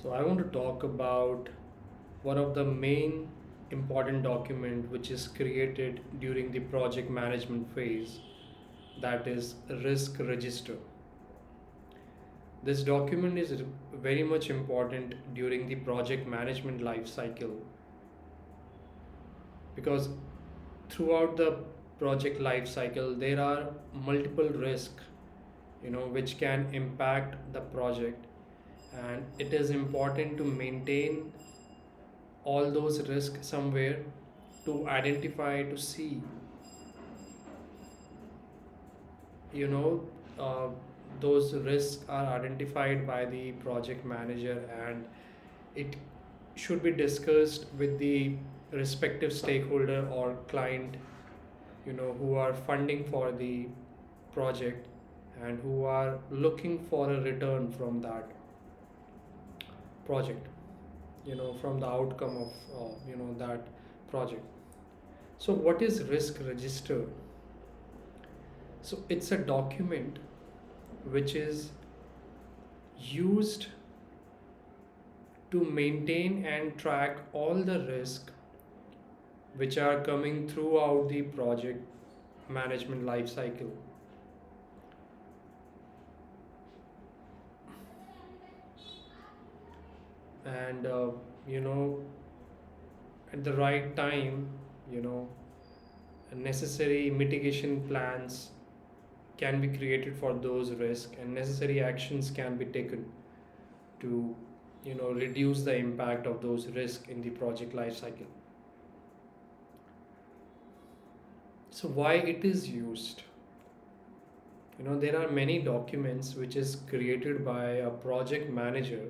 So I want to talk about one of the main important document which is created during the project management phase, that is risk register. This document is very much important during the project management life cycle because throughout the project life cycle there are multiple risks which can impact the project, and it is important to maintain all those risks somewhere, to identify, to see you know uh, those risks are identified by the project manager, and it should be discussed with the respective stakeholder or client, who are funding for the project and who are looking for a return from that project, from the outcome of that project. So what is risk register? So it's a document which is used to maintain and track all the risk which are coming throughout the project management life cycle. And you know at the right time, you know necessary mitigation plans can be created for those risks, and necessary actions can be taken to reduce the impact of those risks in the project life cycle. So why it is used? There are many documents which is created by a project manager,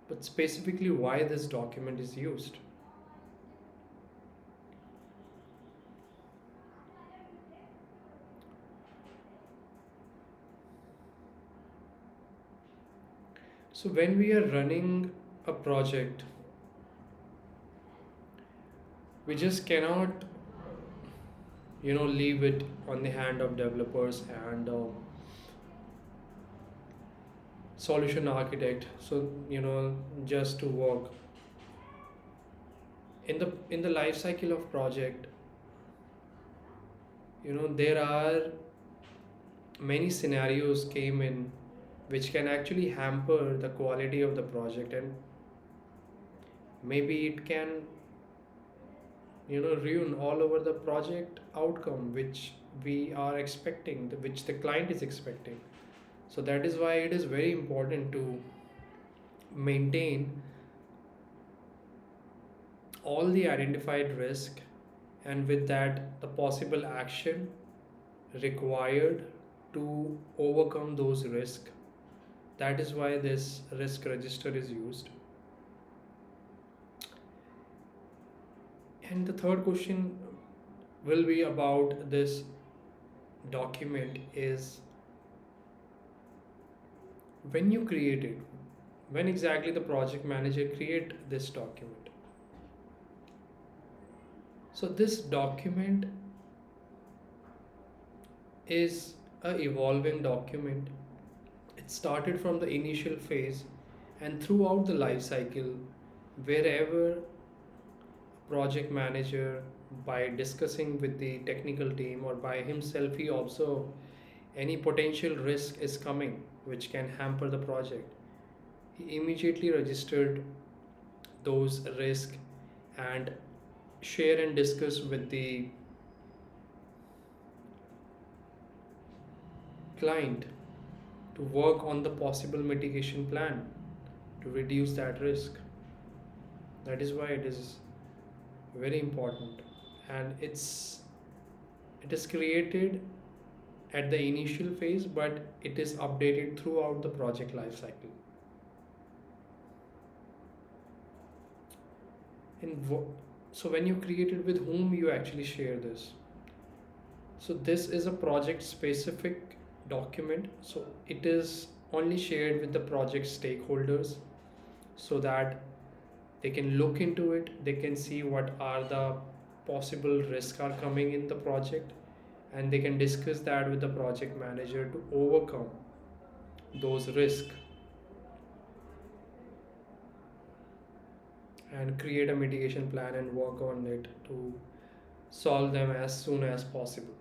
but specifically why this document is used? So when we are running a project, we just cannot leave it on the hand of developers and solution architect, so just to work in the life cycle of project. There are many scenarios came in which can actually hamper the quality of the project, and maybe it can ruin all over the project outcome which we are expecting, which the client is expecting. So that is why it is very important to maintain all the identified risk, and with that the possible action required to overcome those risks. That is why this risk register is used. And the third question will be about this document is, when you create it, when exactly the project manager create this document. So this document is a evolving document. It started from the initial phase, and throughout the life cycle, wherever project manager, by discussing with the technical team or by himself, he observe any potential risk is coming which can hamper the project, he immediately registered those risks and share and discuss with the client to work on the possible mitigation plan to reduce that risk. That is why it is very important, and it is created at the initial phase, but it is updated throughout the project life cycle. So when you create it, with whom you actually share this? So this is a project specific document, so it is only shared with the project stakeholders, so that they can look into it, they can see what are the possible risks are coming in the project, and they can discuss that with the project manager to overcome those risks. and create a mitigation plan and work on it to solve them as soon as possible.